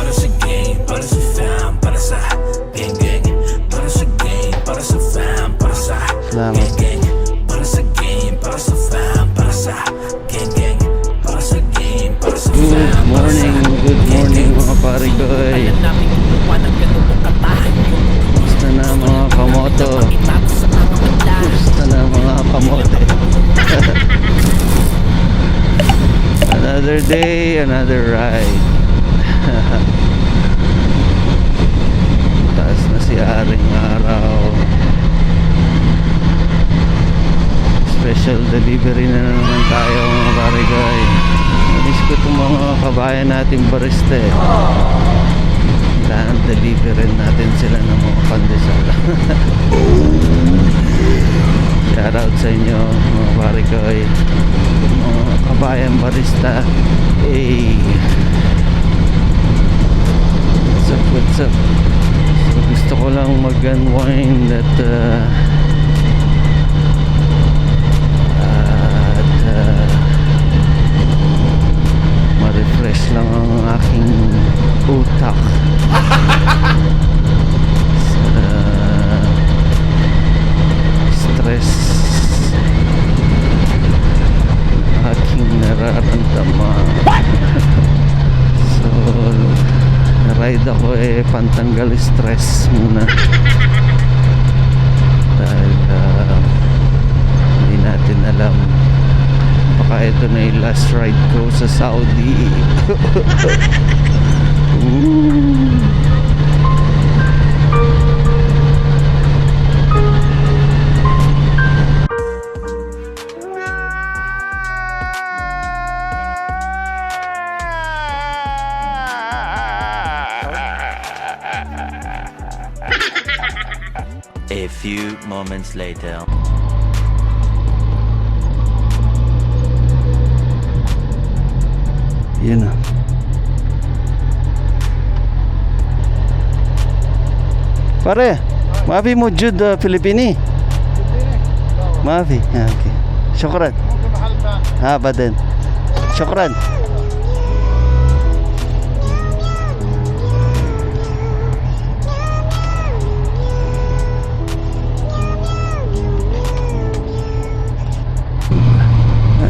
para sa game, para sa fam, para sa gang gang, para sa game, para sa fam, para sa gang gang, para sa game, para sa fam, para sa gang gang, para sa game, para sa fam. Good morning mga parigoy. Gusto na mga kamoto. Gusto na mga kamote. Another day, another ride. Taas na si Aring Araw. Special delivery na naman tayo mga parigoy. Miss ko itong mga kabayan natin barista eh. Kailangan deliverin natin sila ng mga pandesal. Shout out sa inyo mga parigoy, mga kabayan barista. Hey, what's up? So gusto ko lang mag-unwind at ma-refresh lang ang aking utak sa stress aking nararamdaman. So ride ako pantanggal stress muna dahil hindi natin alam, baka ito na yung last ride ko sa Saudi. A few moments later. Yun na. Pare, maafi mo Jude Filipini? Maafi, okay. Syukran. Baden. Syukran.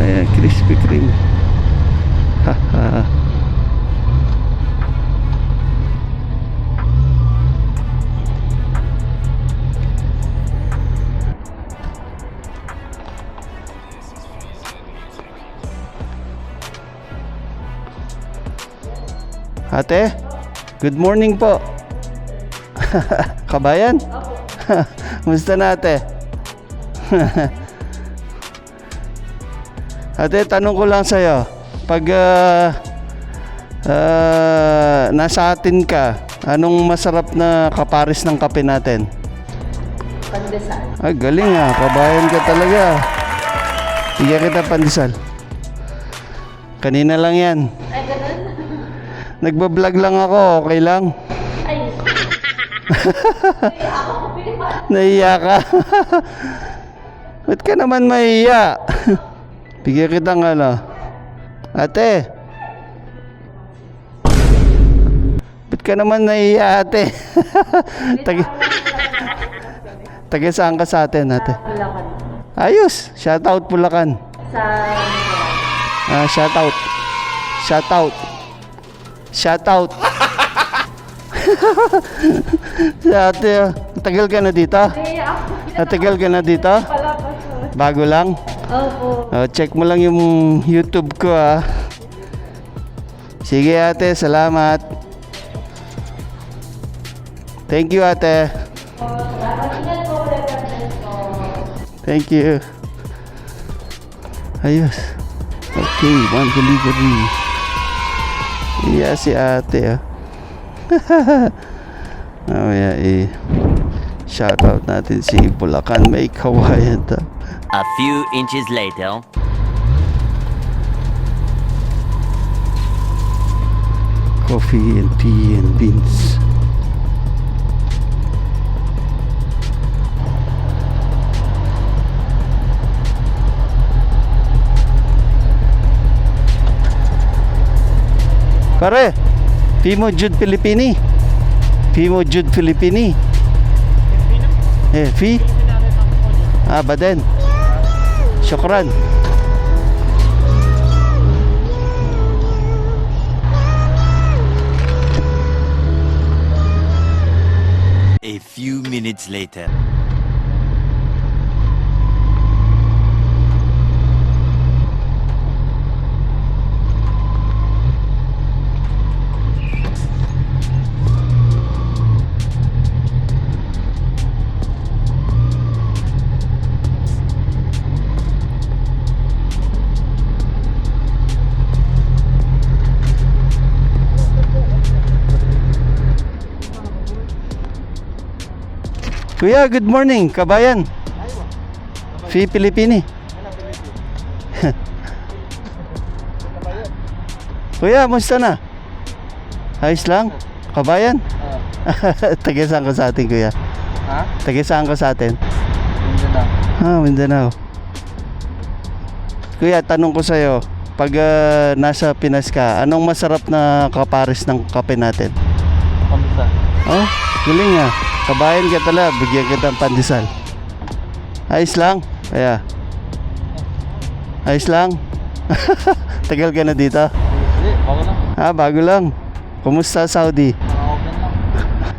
Ayan, Krispy Kreme. Haha. Ate, good morning po. Kabayan? Musta na ate? Ate, tanong ko lang sa'yo. Pag nasa atin ka, anong masarap na kaparis ng kape natin? Pandesal. Ay, galing ah. Kabayan ka talaga. Bigyan kita pandesal. Kanina lang yan. Ay, ganun? Nagbablog lang ako. Okay lang? Ay. Nahiya ka. Ba't ka naman mahiya? Bigyan kita ng ano. Ate. Ba't ka naman nahiya ate? Taga saan ka sa atin ate? Bulacan. Ayos. Shout out Bulacan. Sa... Shout out. Shout out. Shout out. Si ate, tagal ka na dito? Tagal ka na dito? Bago lang? Opo. Check mo lang yung YouTube ko ah. Sige ate, salamat. Thank you ate. Thank you. Ayos. Okay, one delivery. Iya si ate ah. Shout out natin si Bulacan, may kawayan ta. A few inches later. Coffee and tea and beans. Pare, Fimo Jude Filipini. Fimo Jude Filipini. Fi? Baden. Syukran. A few minutes later. Kuya, good morning, kabayan. Fi Pilipini. Kuya, musta na? Ayos lang? Kabayan? Taga saan ka sa atin, kuya? Ha? Taga saan ka sa atin? Mindanao. Mindanao. Kuya, tanong ko sa'yo, pag nasa Pinas ka, anong masarap na kapares ng kape natin? Pandesal. Oh, galing nga. Kabayan ka talaga, bigyan kita ng pandesal. Ayos lang? Kaya. Ayos lang? Tagal ka na dito? Hindi, bago lang. Bago lang. Kumusta Saudi? Open lang.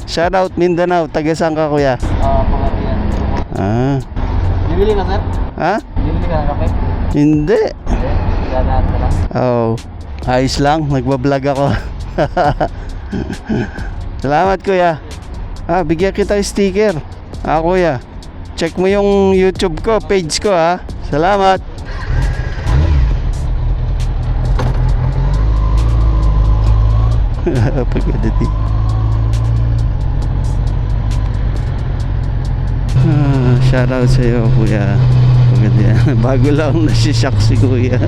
Shout out Mindanao. Taga saan ka, kuya? Pangatian. Bibili ka, sir? Ha? Bibili ka ng kape? Hindi. Hindi, ganahan ka lang. Oh, ayos lang. Nagbablog ako. Salamat, kuya. Bigyan kita yung sticker. Kuya. Check mo yung YouTube ko, page ko, ha. Salamat. Pagkadati. Shoutout sa iyo, kuya. Pagkadati. Bago lang nasishock si kuya.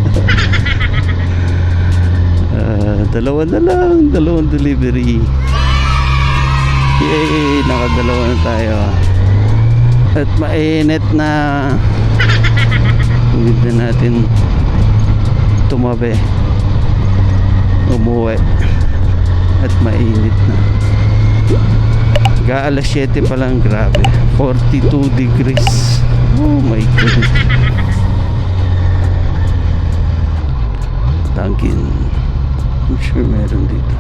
Dalawang delivery. Yay, nakadalawa na tayo. At mainit na. Hindi na natin tumabi. Umuwi. At mainit na. Alas 7 pa lang, grabe. 42 degrees. Oh my goodness. Dunkin. I'm sure meron dito.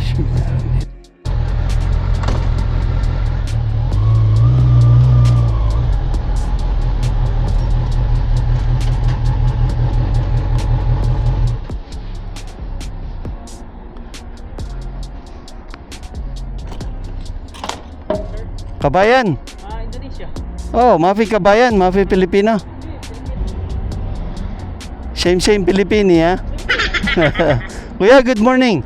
Sure meron dito. Kabayan. Indonesia. Oh, Mafi Kabayan, Mafi Pilipino. Same Pilipini, ha? Kuya, good morning.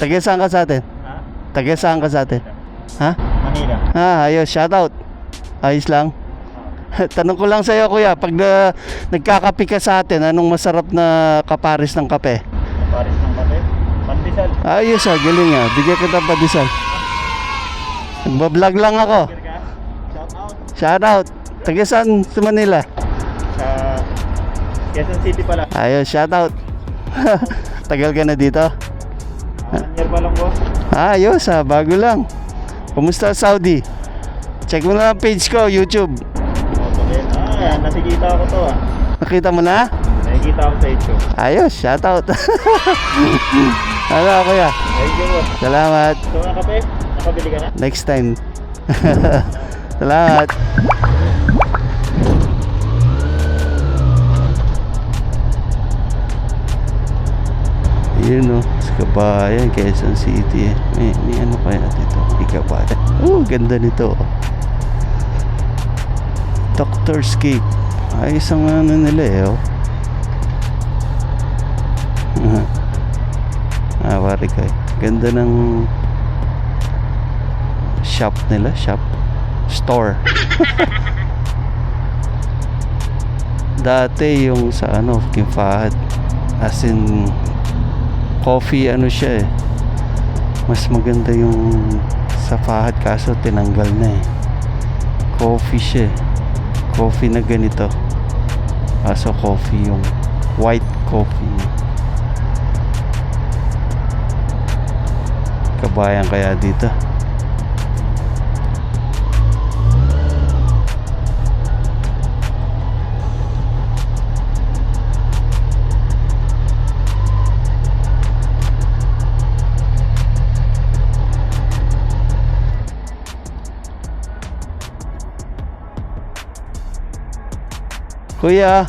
Taga saan ka sa atin? Ha? Taga saan ka sa atin? Ha? Manila. Ayos, shout out. Ayos lang. Tanong ko lang sa'yo, kuya, pag nagkakape ka sa atin, anong masarap na kapares ng kape? Paris ng kape. Pandesal. Ayos, galing nga. Bigyan kita ng pandesal. Nagbablog lang ako. Shout out. Shout out. Taga saan sa Manila? Sa Quezon City pala. Ayos, shout out. Tagal ka na dito? 1 year pa lang, boss. Ayos, bago lang. Kumusta Saudi? Check mo na ang page ko, YouTube. Yan, nakikita ko to, Nakita mo na? Nakikita ko sa YouTube. Ayos, shout out. Ano, kuya? Thank you, boss. Salamat. So, mga kape, nakabili ka na? Next time. Salamat. Yun, sa Kabayan, Quezon City. May ano kaya dito? Kabayan. Oh, ganda nito. Doctor's Cake. Ayos ang ano nila, pare ko. Ganda ng shop nila, store. Dati yung sa King Fahad, as in coffee siya mas maganda yung sa Fahad, kaso tinanggal na Coffee siya eh. Coffee na ganito. Kaso coffee yung white coffee. Kabayan kaya dito. Kuya.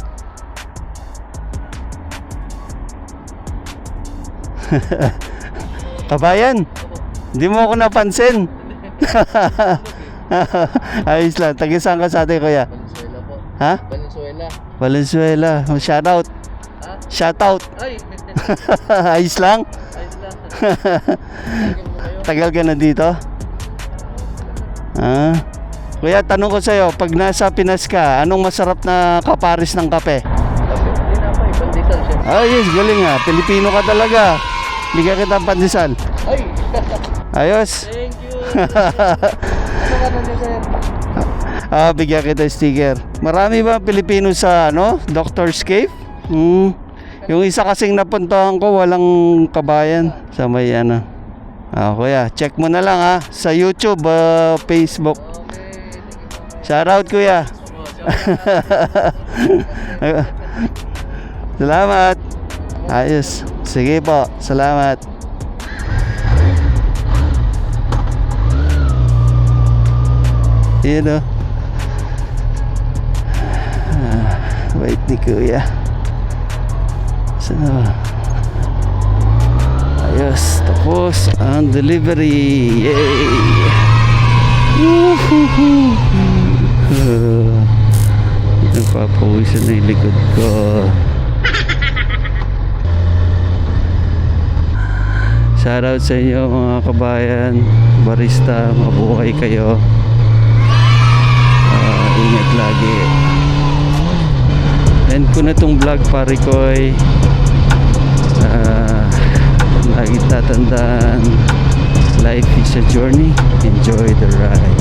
Kabayan, hindi mo ako napansin. Ayos lang. Tagisaan ka sa atin, kuya. Valenzuela po. Ha? Valenzuela. Valenzuela. Shout out. Ha? Shout out. Ay! Ayos lang. Ayos lang. Lagyan mo kayo. Tagal ka na dito? Ah. Kuya, tanong ko sa'yo, pag nasa Pinas ka, anong masarap na kaparis ng kape? Hindi na pa, pandesal siya. Ah, yes, galing nga. Pilipino ka talaga. Bigyan kita ng pandesal. Ay! Ayos. Thank you! Ano ka na sir? Ah, bigyan kita sticker. Marami ba Pilipino sa Doctor's Cave? Yung isa kasing napuntahan ko, walang kabayan. Sa may Ah, kuya, check mo na lang ha. Sa YouTube, Facebook. Shout out, kuya. Salamat. Ayos. Sige po. Salamat. Yun o. Wait ni kuya. Saan na ba? Ayos. Tapos ang delivery. Yay! Woohoo! Nagpapawisan na yung likod ko. Shoutout sa inyo mga kabayan, barista, mabuhay kayo. Ingat lagi. End ko na tong vlog, pare koy. Lagi tatandaan, life is a journey, enjoy the ride.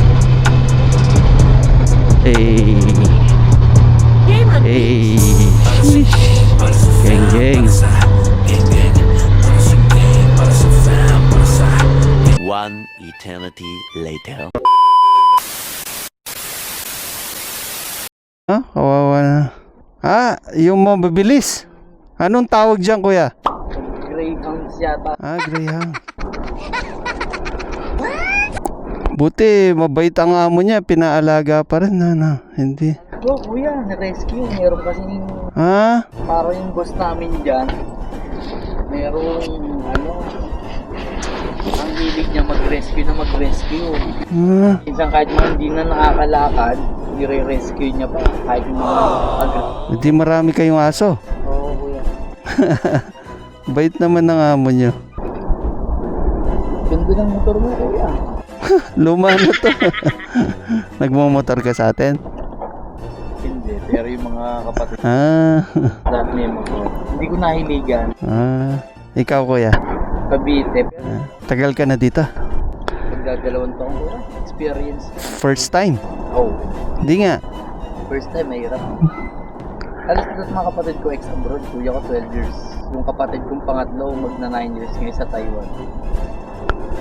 Hey, hey, gang gang. One eternity later. Kawawa na. Yung mabilis. Anong tawag dyan, kuya? Greyhounds yata. Greyhound. Buti, mabait ang amo niya. Pinaalaga pa rin. Hindi. Kuya, na-rescue. Meron kasi parang yung boss namin dyan. Merong ang hilig niya mag-rescue. Minsan kahit mga hindi na nakakalakad, nire-rescue niya pa. Kahit mga Hindi marami kayong aso. Oo, kuya. Bait naman ng amo niyo. Ganda ng motor mo, kuya. Luma na to. Nagmamotor ka sa atin? Hindi, pero yung mga kapatid lahat na yung motor. Hindi ko nahiligan. Ikaw, kuya? Cavite. Tagal ka na dito? Nagdadalawang taong kuya. Experience. First time? Oh. Hindi nga. First time, mahirap. Alas na mga kapatid ko ex-abroad. Kuya ko 12 years. Yung kapatid kong pangatlo, magna 9 years ngayon sa Taiwan.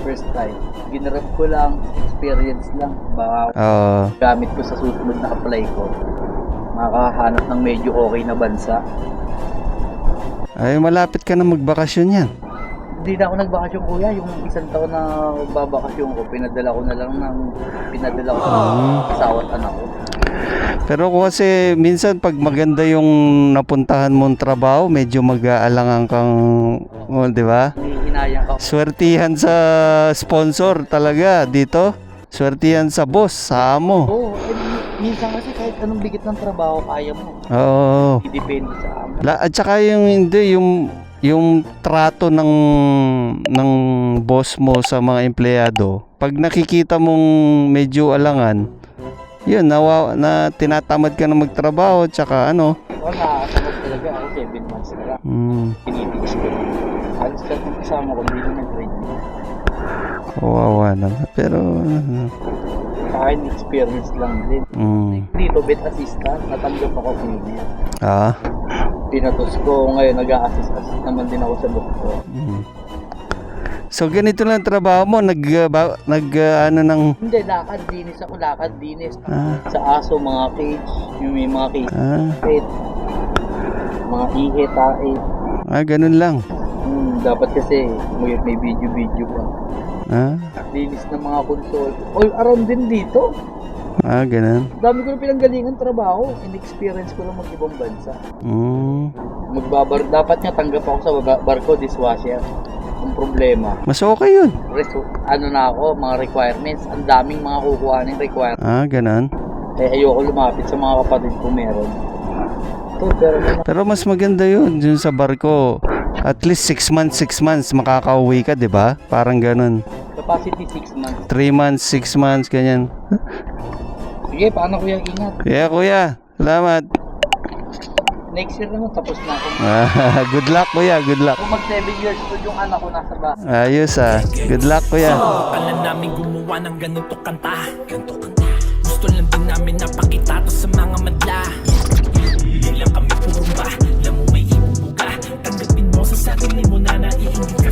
First time. Ginarap ko lang, experience lang. Baka gamit ko sa susunod na apply ko. Makakahanap ng medyo okay na bansa. Ay, malapit ka na magbakasyon yan. Hindi na ako nagbakasyon, kuya. Yung isang taon na babakasyon ko, pinadala ko sa asawa at anak ko. Pero kasi minsan pag maganda yung napuntahan mong trabaho, medyo mag-aalangan kang, di ba? Hinayang ka. Swertihan sa sponsor talaga dito. Swertihan sa boss, sa amo. Oo, minsan kasi kahit anong bigit ng trabaho, kaya mo. Oo. Depende sa amo. At saka yung trato ng boss mo sa mga empleyado, pag nakikita mong medyo alangan, yun, na tinatamad ka na magtrabaho, tsaka Wala, kasama talaga ako 7 months na lang. Pinitiis ko. Alis ka kung kasama ko, hindi na nag-trade. Kawawa naman. Pero Sa akin, experience lang din. Dito, bed assistant, natanggap ako previous. Ah. Pinatos ko, ngayon nag-a-assist naman din ako sa doktor. So ganito lang trabaho mo, ano ng Hindi, lakad, dinis ako, lakad, dinis. Ah. Sa aso, mga cage, yung may mga cage, ah, mga ihe, tae. ganun lang. Dapat kasi may video-video pa. Ah, Dinis ng mga console. All around din dito. ganun. Dami ko na pinanggalingan trabaho. In-experience ko lang mag-ibang bansa. Dapat nga tanggap ako sa barko dishwasher. Ang problema, Mas okay yun. na ako, mga requirements. Ang daming mga kukuhaning requirements. Ganun. Eh, ayoko lumapit sa mga kapatid ko meron. Pero mas maganda yun, dun sa barko. At least 6 months makakauwi ka, di ba? Parang ganun. Capacity 6 months. 3 months, 6 months, ganyan. Sige, paano kuya, ingat. Yeah, kuya. Salamat. Next year naman, tapos na ako. Good luck, kuya. Good luck. Kung mag 7 years old yung anak ko nasa basa. Ayos, Good luck, kuya. Kala namin gumawa ng ganito kanta. Gusto lang din namin napakita to sa mga madla. Hindi lang kami puro ba, alam mo may ibubuga. Tanggapin mo sa sarili mo na naiingit ka.